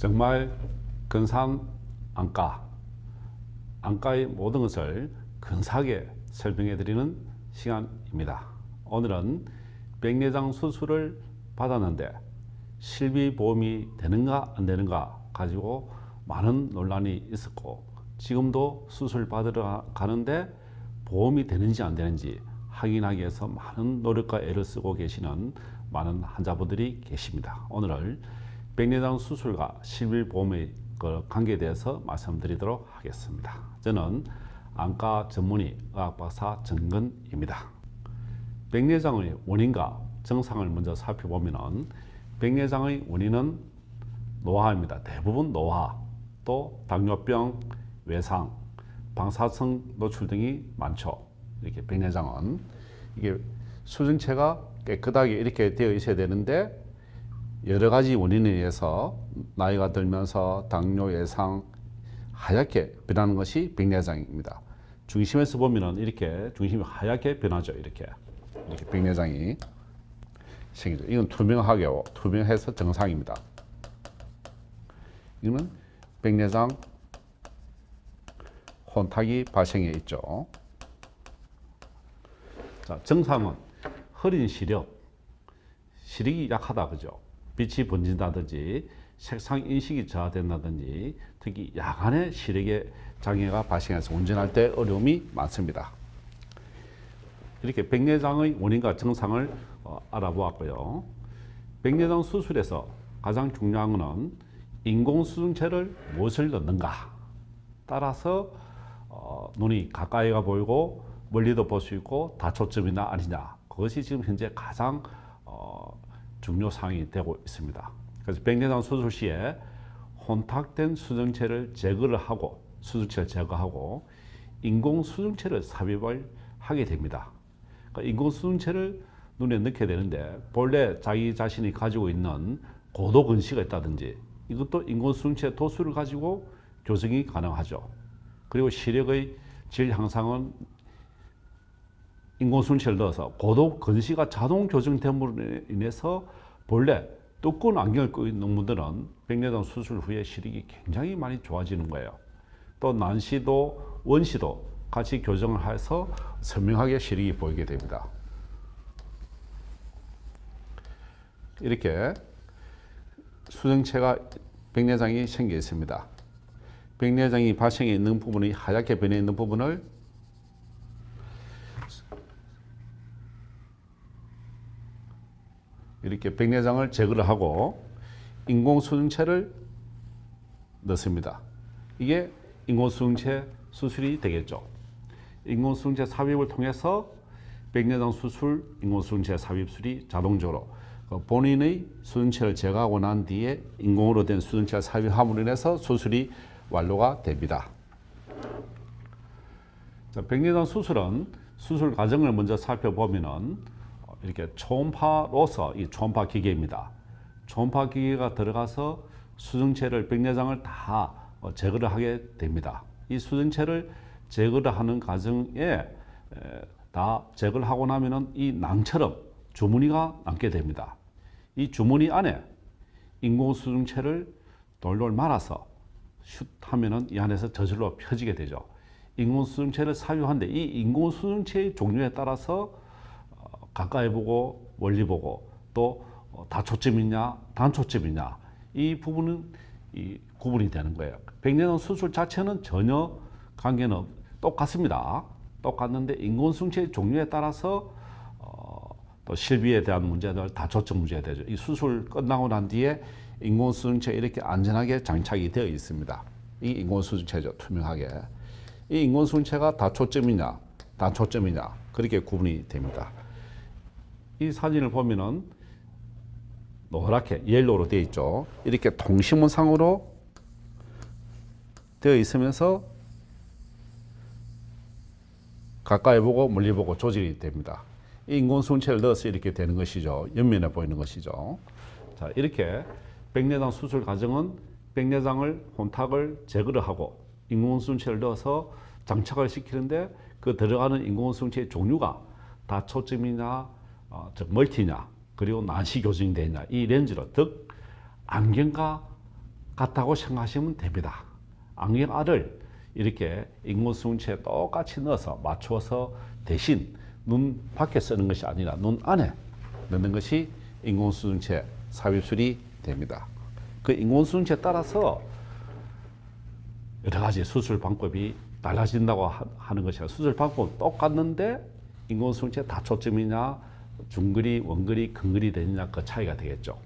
정말 근사한 안과의 모든 것을 근사하게 설명해 드리는 시간입니다. 오늘은 백내장 수술을 받았는데 실비보험이 되는가 안 되는가 가지고 많은 논란이 있었고, 지금도 수술 받으러 가는데 보험이 되는지 안 되는지 확인하기 위해서 많은 노력과 애를 쓰고 계시는 많은 환자분들이 계십니다. 오늘은 백내장 수술과 실비보험의 관계에 대해서 말씀드리도록 하겠습니다. 저는 안과 전문의 의학박사 정근입니다. 백내장의 원인과 증상을 먼저 살펴보면 백내장의 원인은 노화입니다. 대부분 노화, 또 당뇨병, 외상, 방사성 노출 등이 많죠. 이렇게 백내장은 이게 수정체가 깨끗하게 이렇게 되어 있어야 되는데 여러 가지 원인에 의해서 나이가 들면서 당뇨, 외상 하얗게 변하는 것이 백내장입니다. 중심에서 보면은 이렇게 중심이 하얗게 변하죠. 이렇게 백내장이 생기죠. 이건 투명해서 정상입니다. 이거는 백내장 혼탁이 발생해 있죠. 자, 증상은 흐린 시력이 약하다, 그죠? 빛이 번진다든지 색상 인식이 저하된다든지, 특히 야간에 시력에 장애가 발생해서 운전할 때 어려움이 많습니다. 이렇게 백내장의 원인과 증상을 알아보았고요. 백내장 수술에서 가장 중요한 것은 인공수정체를 무엇을 넣는가 따라서 눈이 가까이가 보이고 멀리도 볼 수 있고 다초점이나 아니냐, 그것이 지금 현재 가장 중요 사항이 되고 있습니다. 그래서 백내장 수술 시에 혼탁된 수정체를 수술체를 제거하고 인공 수정체를 삽입을 하게 됩니다. 그러니까 인공 수정체를 눈에 넣게 되는데, 본래 자기 자신이 가지고 있는 고도 근시가 있다든지 이것도 인공 수정체 도수를 가지고 교정이 가능하죠. 그리고 시력의 질 향상은 인공수정체를 넣어서 고도 근시가 자동 교정됨으로 인해서 본래 두꺼운 안경을 끼고 있는 분들은 백내장 수술 후에 시력이 굉장히 많이 좋아지는 거예요. 또 난시도 원시도 같이 교정을 해서 선명하게 시력이 보이게 됩니다. 이렇게 수정체가 백내장이 생겨 있습니다. 백내장이 발생해 있는 부분이 하얗게 변해 있는 부분을 이렇게 백내장을 제거를 하고 인공수정체를 넣습니다. 이게 인공수정체 수술이 되겠죠. 인공수정체 삽입을 통해서 백내장 수술, 인공수정체 삽입술이 자동적으로 본인의 수정체를 제거하고 난 뒤에 인공으로 된 수정체를 삽입함으로 인해서 수술이 완료가 됩니다. 자, 백내장 수술은 수술 과정을 먼저 살펴보면은 이렇게 초음파로서, 이 초음파 기계입니다. 초음파 기계가 들어가서 수정체를, 백내장을 다 제거를 하게 됩니다. 이 수정체를 제거를 하는 과정에 다 제거를 하고 나면은 이 낭처럼 주머니가 남게 됩니다. 이 주머니 안에 인공수정체를 돌돌 말아서 슛 하면은 이 안에서 저절로 펴지게 되죠. 인공수정체를 삽입하는데 이 인공수정체의 종류에 따라서 가까이 보고 멀리 보고 또 다초점이냐 단초점이냐, 이 부분은 구분이 되는 거예요. 백내장 수술 자체는 전혀 관계는 똑같습니다. 똑같는데 인공수정체의 종류에 따라서 또 실비에 대한 문제들, 다초점 문제가 되죠. 이 수술 끝나고 난 뒤에 인공수정체 이렇게 안전하게 장착이 되어 있습니다. 이 인공수정체죠, 투명하게. 이 인공수정체가 다초점이냐 단초점이냐 그렇게 구분이 됩니다. 이 사진을 보면은 노랗게 옐로우로 되어 있죠. 이렇게 통신문상으로 되어 있으면서 가까이 보고 멀리 보고 조절이 됩니다. 이 인공수정체를 넣어서 이렇게 되는 것이죠. 옆면에 보이는 것이죠. 자, 이렇게 백내장 수술 과정은 백내장을 혼탁을 제거를 하고 인공수정체를 넣어서 장착을 시키는데, 그 들어가는 인공수정체의 종류가 다초점이냐 즉 멀티냐, 그리고 난시 교정이 되냐, 이 렌즈로, 즉 안경과 같다고 생각하시면 됩니다. 안경알을 이렇게 인공수정체에 똑같이 넣어서 맞추어서 대신 눈 밖에 쓰는 것이 아니라 눈 안에 넣는 것이 인공수정체 삽입술이 됩니다. 그 인공수정체에 따라서 여러 가지 수술 방법이 달라진다고 하는 것이야. 수술 방법은 똑같는데 인공수정체 다초점이냐 중거리, 원거리, 근거리 되느냐 그 차이가 되겠죠.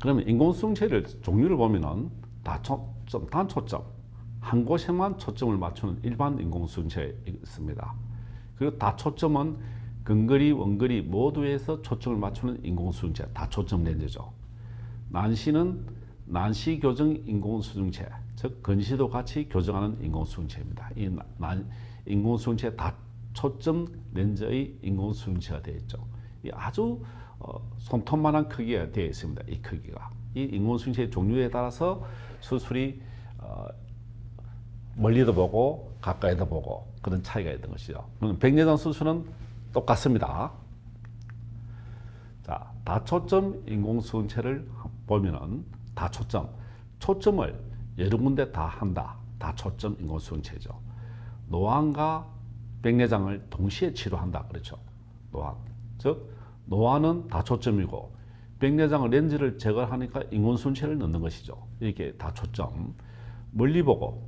그러면 인공수정체를 종류를 보면은 다초점, 단초점 한 곳에만 초점을 맞추는 일반 인공수정체가 있습니다. 그리고 다초점은 근거리, 원거리 모두에서 초점을 맞추는 인공수정체 다초점 렌즈죠. 난시는 난시 교정 인공수정체, 즉 근시도 같이 교정하는 인공수정체입니다. 이 인공수정체 다초점 렌즈의 인공수정체가 되어 있죠. 이 아주 손톱만한 크기가 되어 있습니다. 이 크기가. 이 인공수정체의 종류에 따라서 수술이 멀리도 보고 가까이도 보고 그런 차이가 있는 것이죠. 백내장 수술은 똑같습니다. 자, 다초점 인공수정체를 보면은 다초점, 초점을 여러 군데 다 한다. 다초점 인공수정체죠. 노안과 백내장을 동시에 치료한다. 그렇죠. 노안. 즉, 노안은 다초점이고 백내장의 렌즈를 제거하니까 인공수정체를 넣는 것이죠. 이렇게 다초점. 멀리 보고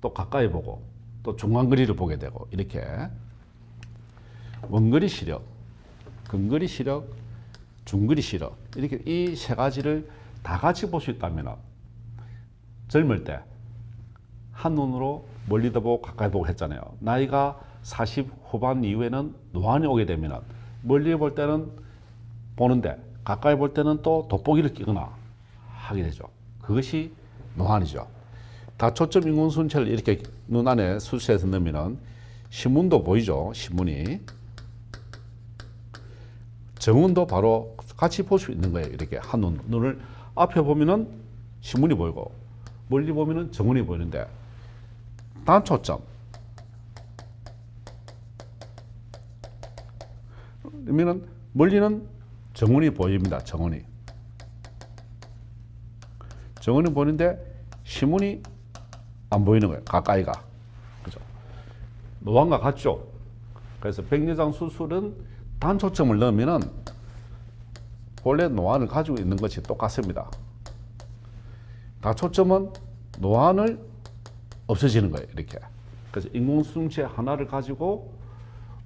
또 가까이 보고 또 중간거리를 보게 되고 이렇게 원거리 시력, 근거리 시력, 중거리 시력 이렇게 이 세 가지를 다 같이 볼 수 있다면 젊을 때 한눈으로 멀리도 보고 가까이 보고 했잖아요. 나이가 40 후반 이후에는 노안이 오게 되면 멀리 볼 때는 보는데 가까이 볼 때는 또 돋보기를 끼거나 하게 되죠. 그것이 노안이죠. 다초점 인공수정체를 이렇게 눈 안에 수술해서 넣으면 신문도 보이죠. 신문이. 정원도 바로 같이 볼 수 있는 거예요. 이렇게 한눈. 눈을 앞에 보면은 신문이 보이고 멀리 보면은 정원이 보이는데 단초점. 그러면은 멀리는 정원이 보입니다. 정원이. 정원이 보이는데 신문이 안 보이는 거예요. 가까이가. 그죠? 노안과 같죠? 그래서 백내장 수술은 단초점을 넣으면은 본래 노안을 가지고 있는 것이 똑같습니다. 다초점은 노안을 없어지는 거예요. 이렇게. 그래서 인공수정체 하나를 가지고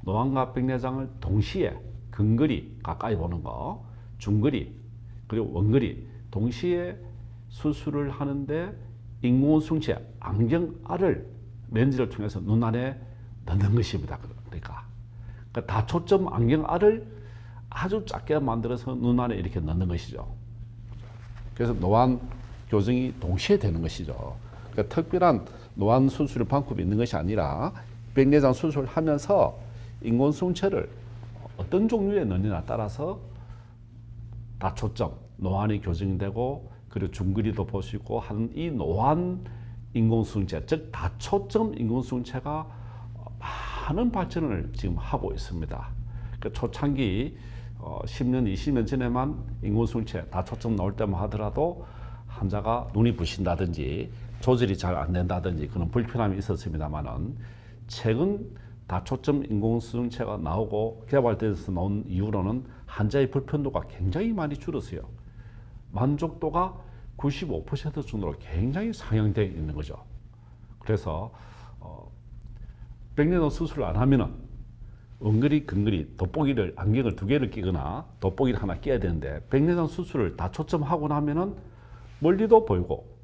노안과 백내장을 동시에 근거리 가까이 보는 거, 중거리 그리고 원거리 동시에 수술을 하는데 인공수정체 안경알을 렌즈를 통해서 눈 안에 넣는 것입니다. 그러니까 다초점 안경알을 아주 작게 만들어서 눈 안에 이렇게 넣는 것이죠. 그래서 노안 교정이 동시에 되는 것이죠. 그러니까 특별한 노안 수술 방법이 있는 것이 아니라 백내장 수술을 하면서 인공수정체를 어떤 종류에 넣느냐에 따라서 다초점 노안이 교정이 되고 그리고 중거리도 볼 수 있고 하는 이 노안 인공수정체, 즉 다초점 인공수정체가 많은 발전을 지금 하고 있습니다. 그러니까 초창기 10년, 20년 전에만 인공수정체 다초점 나올 때만 하더라도 환자가 눈이 부신다든지 조절이 잘 안 된다든지 그런 불편함이 있었습니다만은 최근 다초점 인공수정체가 나오고 개발돼서 나온 이후로는 환자의 불편도가 굉장히 많이 줄었어요. 만족도가 95% 정도로 굉장히 상향되어 있는 거죠. 그래서 백내장 수술을 안 하면은 원거리, 근거리, 돋보기를 안경을 2개를 끼거나 돋보기를 하나 끼야 되는데 백내장 수술을 다초점하고 나면은 멀리도 보이고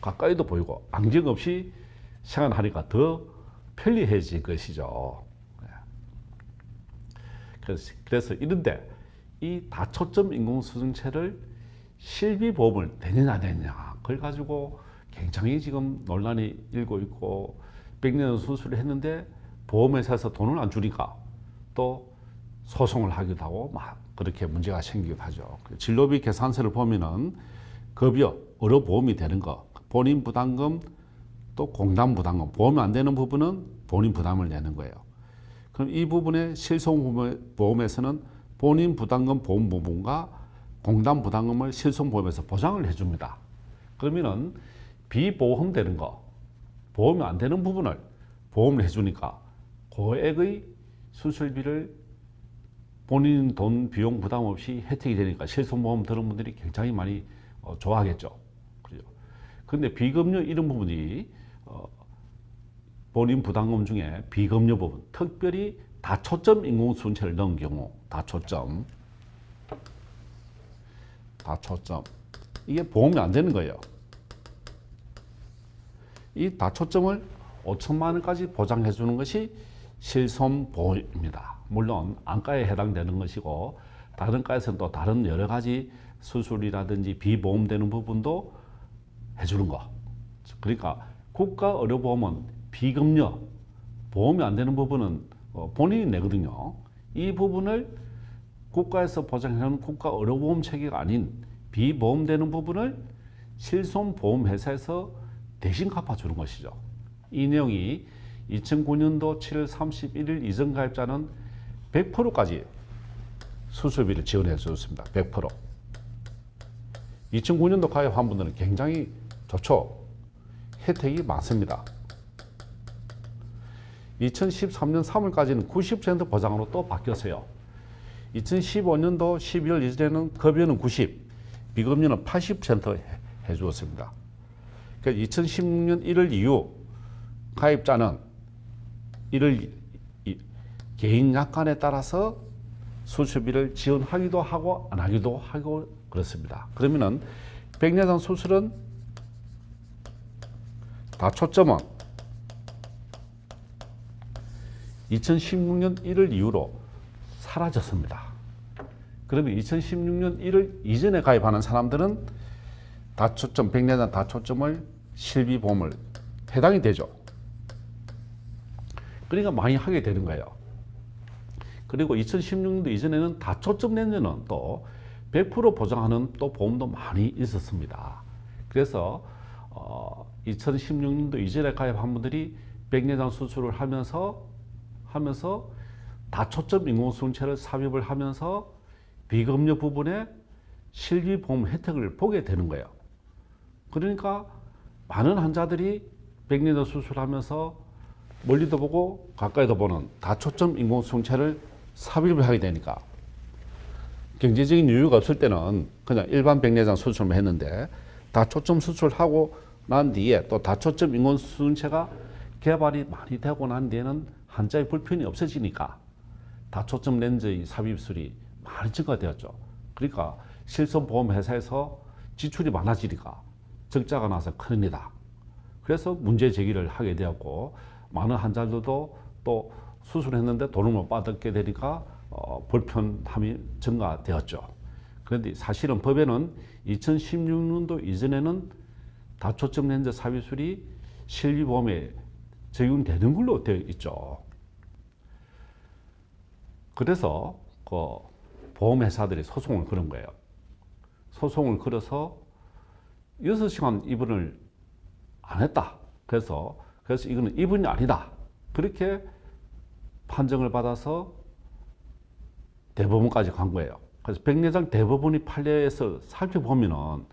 가까이도 보이고 안경 없이 생활하니까 더 편리해질 것이죠. 그래서 이런데 이 다초점 인공수정체를 실비보험을 되느냐 안 되느냐 그걸 가지고 굉장히 지금 논란이 일고 있고 백내장 수술을 했는데 보험회사에서 돈을 안 주니까 또 소송을 하기도 하고 막 그렇게 문제가 생기기도 하죠. 진료비 계산서를 보면은 급여, 의료보험이 되는 거, 본인 부담금 또 공단 부담금, 보험이 안 되는 부분은 본인 부담을 내는 거예요. 그럼 이 부분에 실손보험에서는 본인 부담금 보험 부분과 공단 부담금을 실손보험에서 보장을 해줍니다. 그러면은 비보험되는 거, 보험이 안 되는 부분을 보험을 해주니까 고액의 수술비를 본인 돈 비용 부담 없이 혜택이 되니까 실손보험 드는 분들이 굉장히 많이 좋아하겠죠. 그죠? 근데 비급여 이런 부분이 본인 부담금 중에 비급여 부분, 특별히 다초점 인공수술체를 넣은 경우, 다초점 이게 보험이 안 되는 거예요. 이 다초점을 5천만 원까지 보장해 주는 것이 실손보험입니다. 물론 안과에 해당되는 것이고 다른 과에서는 또 다른 여러 가지 수술이라든지 비보험되는 부분도 해주는 거. 그러니까 국가의료보험은 비급여, 보험이 안 되는 부분은 본인이 내거든요. 이 부분을 국가에서 보장하는 국가의료보험 체계가 아닌 비보험되는 부분을 실손보험회사에서 대신 갚아주는 것이죠. 이 내용이 2009년도 7월 31일 이전 가입자는 100%까지 수술비를 지원해 주었습니다. 100%. 2009년도 가입한 분들은 굉장히 좋죠. 혜택이 많습니다. 2013년 3월까지는 90% 보장으로 또 바뀌었어요. 2015년도 12월 이전에는 급여는 90, 비급여는 80% 해주었습니다. 그러니까 2016년 1월 이후 가입자는 개인 약관에 따라서 수술비를 지원하기도 하고 안 하기도 하고 그렇습니다. 그러면은 백내장 수술은 다초점은 2016년 1월 이후로 사라졌습니다. 그러면 2016년 1월 이전에 가입하는 사람들은 다초점, 백내장 다초점을 실비보험을 해당이 되죠. 그러니까 많이 하게 되는 거예요. 그리고 2016년도 이전에는 다초점 렌즈는 또 100% 보장하는 또 보험도 많이 있었습니다. 그래서 2016년도 이전에 가입한 분들이 백내장 수술을 하면서 다초점 인공수술체를 삽입을 하면서 비급여 부분에 실비보험 혜택을 보게 되는 거예요. 그러니까 많은 환자들이 백내장 수술하면서 멀리도 보고 가까이도 보는 다초점 인공수술체를 삽입을 하게 되니까 경제적인 여유가 없을 때는 그냥 일반 백내장 수술만 했는데 다초점 수술하고 난 뒤에 또 다초점 인공수술체가 개발이 많이 되고 난 뒤에는 환자의 불편이 없어지니까 다초점 렌즈의 삽입술이 많이 증가되었죠. 그러니까 실손보험회사에서 지출이 많아지니까 적자가 나서 큰일이다. 그래서 문제 제기를 하게 되었고 많은 환자들도 또 수술했는데 돈을 못 받게 되니까 불편함이 증가되었죠. 그런데 사실은 법에는 2016년도 이전에는 다초점 렌즈 삽입술이 실비보험에 적용되는 걸로 되어 있죠. 그래서 그 보험회사들이 소송을 걸은 거예요. 소송을 걸어서 6시간 입원을 안 했다. 그래서 이거는 입원이 아니다. 그렇게 판정을 받아서 대법원까지 간 거예요. 그래서 백내장 대법원이 판례에서 살펴보면은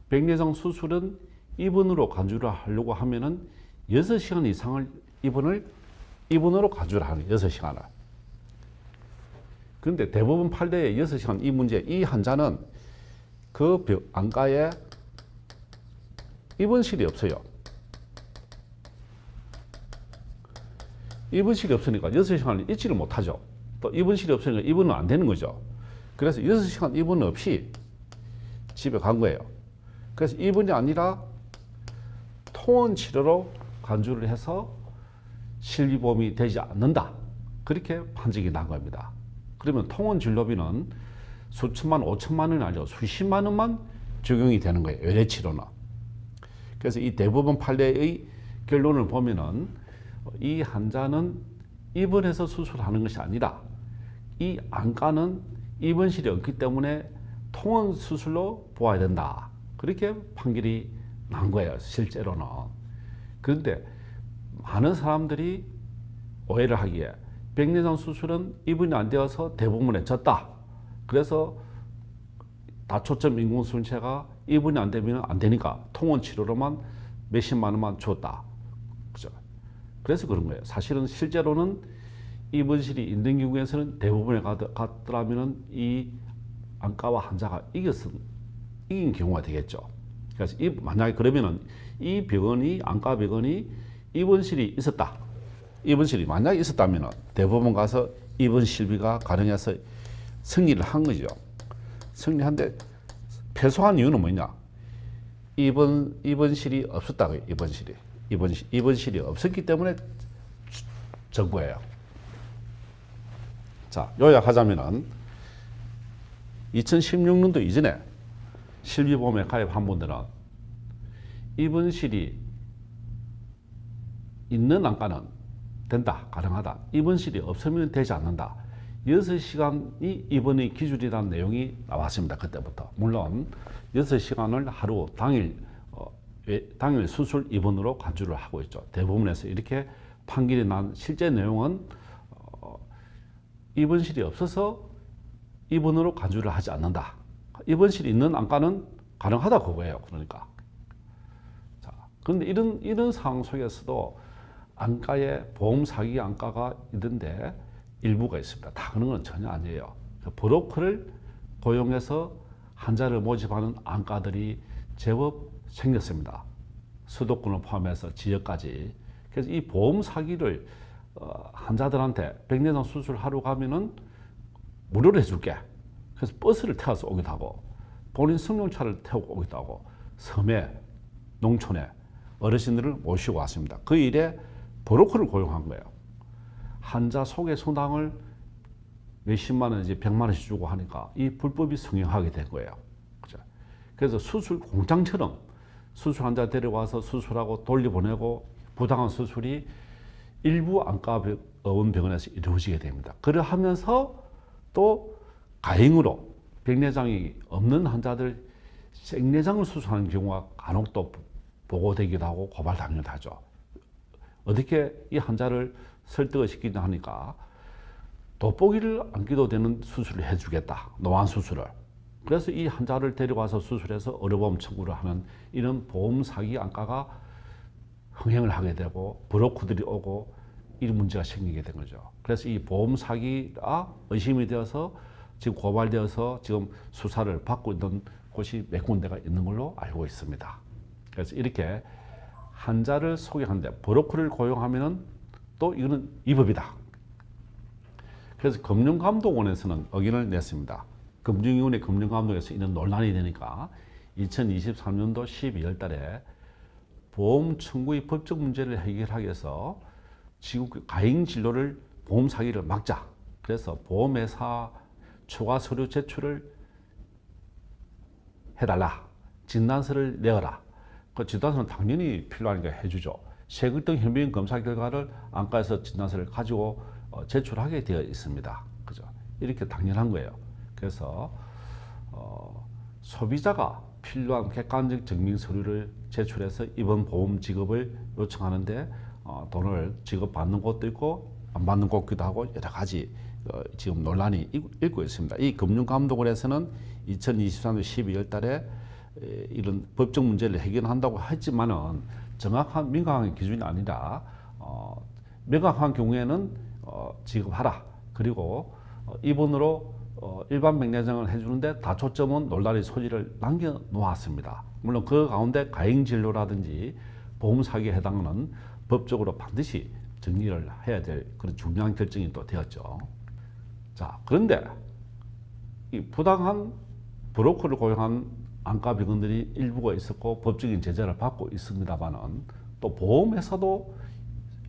백내장 수술은 입원으로 간주를 하려고 하면은 6시간 이상을 입원으로 간주를 하는 6시간을. 그런데 대법원 판례에 6시간 이 문제, 이 환자는 그 안과에 입원실이 없어요. 입원실이 없으니까 6시간을 있지를 못하죠. 또 입원실이 없으니까 입원은 안 되는 거죠. 그래서 6시간 입원 없이 집에 간 거예요. 그래서 입원이 아니라 통원 치료로 간주를 해서 실비보험이 되지 않는다. 그렇게 판정이 난 겁니다. 그러면 통원 진료비는 수천만, 5천만 원이 아니죠. 수십만 원만 적용이 되는 거예요. 외래치료는. 그래서 이 대법원 판례의 결론을 보면은 이 환자는 입원해서 수술하는 것이 아니라 이 안과는 입원실이 없기 때문에 통원 수술로 보아야 된다. 그렇게 판결이 난 거예요. 실제로는. 그런데 많은 사람들이 오해를 하기에 백내장 수술은 입원이 안 되어서 대법원에 졌다. 그래서 다초점 인공수술체가 입원이 안 되면 안 되니까 통원 치료로만 몇십만 원만 줬다. 그죠? 그래서 그런 거예요. 사실은 실제로는 입원실이 있는 경우에서는 대부분에 갔더라면은 이 안과와 환자가 이긴 경우가 되겠죠. 그래서 만약에 그러면은 이 병원이 안과 병원이 입원실이 있었다. 입원실이 만약에 있었다면은 대법원 가서 입원 실비가 가능해서 승리를 한 거죠. 승리한데 패소한 이유는 뭐냐? 입원실이 없었다고요. 입원실이 없었기 때문에 전 거예요. 자, 요약하자면은 2016년도 이전에 실비보험에 가입한 분들은 입원실이 있는 안과는 된다, 가능하다. 입원실이 없으면 되지 않는다. 6시간이 입원의 기준이라는 내용이 나왔습니다. 그때부터. 물론 6시간을 하루 당일 수술 입원으로 간주를 하고 있죠. 대부분에서 이렇게 판결이 난 실제 내용은 입원실이 없어서 입원으로 간주를 하지 않는다. 입원실이 있는 안과는 가능하다 그거예요. 그러니까. 자, 그런데 이런 상황 속에서도 안과에 보험 사기 안과가 있는데 일부가 있습니다. 다 그런 건 전혀 아니에요. 브로커를 고용해서 환자를 모집하는 안과들이 제법 생겼습니다. 수도권을 포함해서 지역까지. 그래서 이 보험 사기를 환자들한테 백내장 수술하러 가면은 무료로 해줄게. 그래서 버스를 태워서 오기도 하고 본인 승용차를 태우고 오기도 하고 섬에 농촌에 어르신들을 모시고 왔습니다. 그 일에 브로커를 고용한 거예요. 환자 소개 수당을 몇십만 원인지 100만 원씩 주고 하니까 이 불법이 성행하게 된 거예요. 그죠? 그래서 수술 공장처럼 수술 환자 데려와서 수술하고 돌려보내고 부당한 수술이 일부 안과의원병원에서 이루어지게 됩니다. 그러하면서 또 가행으로 백내장이 없는 환자들 생내장을 수술하는 경우가 간혹 또 보고되기도 하고 고발당하기도 하죠. 어떻게 이 환자를 설득을 시키냐 하니까 돋보기를 안기도 되는 수술을 해주겠다. 노안 수술을. 그래서 이 환자를 데려와서 수술해서 의료보험 청구를 하는 이런 보험 사기 안과가 흥행을 하게 되고 브로커들이 오고 이런 문제가 생기게 된 거죠. 그래서 이 보험 사기가 의심이 되어서 지금 고발되어서 지금 수사를 받고 있는 곳이 몇 군데가 있는 걸로 알고 있습니다. 그래서 이렇게 환자를 소개하는데 브로커를 고용하면은 또 이거는 위법이다. 그래서 금융감독원에서는 의견을 냈습니다. 금융위원회 금융감독에서 이런 논란이 되니까 2023년도 12월 달에 보험 청구의 법적 문제를 해결하기 위해서 지금 가행 진료를 보험 사기를 막자. 그래서 보험회사 초과 서류 제출을 해달라. 진단서를 내어라. 그 진단서는 당연히 필요하니까 해주죠. 쇠골등 현미경 검사 결과를 안과에서 진단서를 가지고 제출하게 되어 있습니다. 그죠? 이렇게 당연한 거예요. 그래서 소비자가 필요한 객관적 증명 서류를 제출해서 입원 보험 지급을 요청하는데 돈을 지급받는 곳도 있고 안 받는 곳기도 하고 여러 가지 지금 논란이 일고 있습니다. 이 금융감독원에서는 2023년 12월 달에 이런 법적 문제를 해결한다고 했지만은 정확한 명확한 기준이 아니라 명확한 경우에는 지급하라. 그리고 입원으로 일반 백내장을 해주는데 다초점은 논란의 소지를 남겨놓았습니다. 물론 그 가운데 가행진료라든지 보험사기에 해당하는 법적으로 반드시 정리를 해야 될 그런 중요한 결정이 또 되었죠. 자, 그런데 이 부당한 브로커를 고용한 안과병원들이 일부가 있었고 법적인 제재를 받고 있습니다만은 또 보험회사도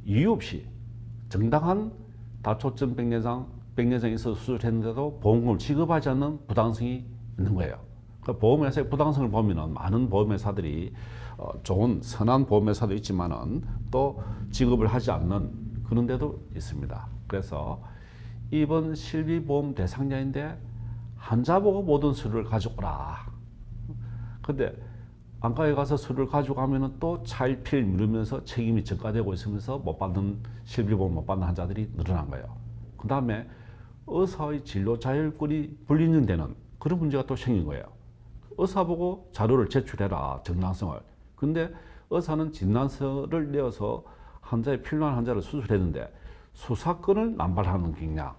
이유 없이 정당한 다초점 백내장이 있어서 수술했는데도 보험금을 지급하지 않는 부당성이 있는 거예요. 그러니까 보험회사의 부당성을 보면은 많은 보험회사들이 좋은 선한 보험회사도 있지만은 또 지급을 하지 않는 그런 데도 있습니다. 그래서 이번 실비보험 대상자인데 환자 보고 모든 서류를 가져오라. 근데 안과에 가서 서류를 가져가면은 또 차일피일 미루면서 책임이 전가되고 있으면서 못 받는 실비보험 못 받는 환자들이 늘어난 거예요. 그 다음에 의사의 진료 자율권이 불리는 데는 그런 문제가 또 생긴 거예요. 의사 보고 자료를 제출해라, 정당성을. 근데 의사는 진단서를 내어서 필요한 환자를 수술했는데 수사권을 남발하는 경향,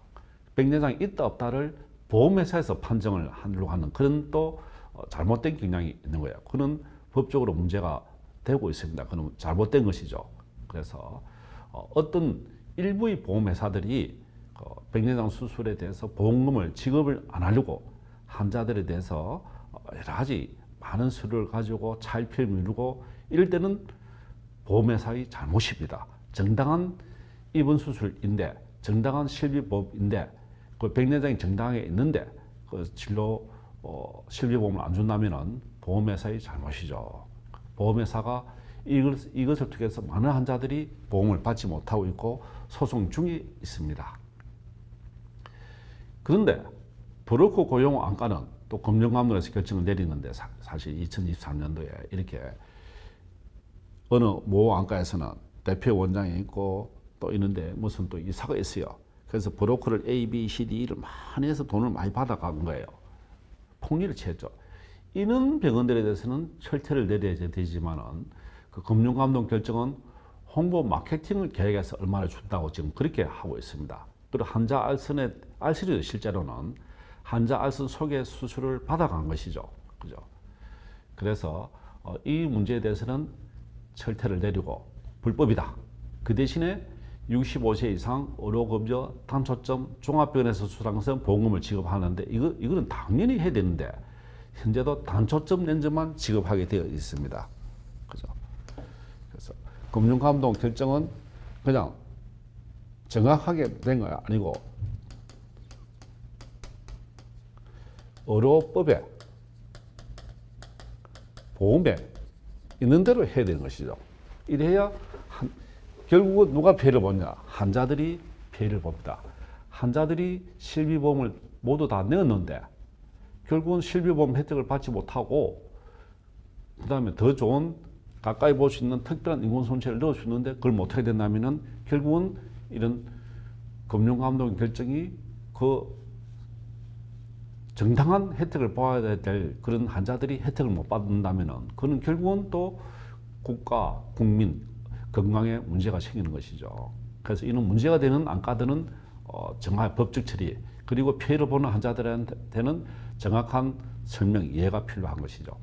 백내장이 있다 없다를 보험회사에서 판정을 하려고 하는 그런 또 잘못된 경향이 있는 거예요. 그는 법적으로 문제가 되고 있습니다. 그는 잘못된 것이죠. 그래서 어떤 일부의 보험회사들이 백내장 수술에 대해서 보험금을 지급을 안 하려고 환자들에 대해서 여러 가지 많은 수를 가지고 차일피일 미루고 이럴 때는 보험회사의 잘못입니다. 정당한 입원 수술인데, 정당한 실비보험인데, 그 백내장이 정당하게 있는데 그 진로 실비보험을 안 준다면은 보험회사의 잘못이죠. 보험회사가 이것을 통해서 많은 환자들이 보험을 받지 못하고 있고 소송 중에 있습니다. 그런데 브로커 고용 안건은 또 금융감독에서 결정을 내리는데 사실 2023년도에 이렇게 어느 모 안과에서는 대표 원장이 있고 또 있는데 무슨 또 이사가 있어요. 그래서 브로커를 A, B, C, D를 많이 해서 돈을 많이 받아간 거예요. 폭리를 취했죠. 이런 병원들에 대해서는 철퇴를 내려야 되지만은 그 금융감독 결정은 홍보 마케팅을 계획해서 얼마나 준다고 지금 그렇게 하고 있습니다. 그리고 환자 알선도 실제로는 환자 알선 소개 수술을 받아간 것이죠. 그죠? 그래서 이 문제에 대해서는 철퇴를 내리고 불법이다. 그 대신에 65세 이상 의료급여 단초점 종합병원에서 수술한 것은 보험금을 지급하는데 이거는 당연히 해야 되는데 현재도 단초점 렌즈만 지급하게 되어 있습니다. 그죠? 그래서 금융감독 결정은 그냥 정확하게 된 거 아니고 의료법에 보험에 있는 대로 해야 되는 것이죠. 이래야 결국은 누가 피해를 보냐? 환자들이 피해를 봅니다. 환자들이 실비보험을 모두 다 내었는데 결국은 실비보험 혜택을 받지 못하고 그 다음에 더 좋은 가까이 볼 수 있는 특별한 인권손실을 넣을 수 있는데 그걸 못하게 된다면 결국은 이런 금융감독 결정이 그 정당한 혜택을 받아야 될 그런 환자들이 혜택을 못 받는다면 그는 결국은 또 국가, 국민 건강에 문제가 생기는 것이죠. 그래서 이런 문제가 되는 안과들은 정확한 법적 처리 그리고 피해를 보는 환자들한테는 정확한 설명, 이해가 필요한 것이죠.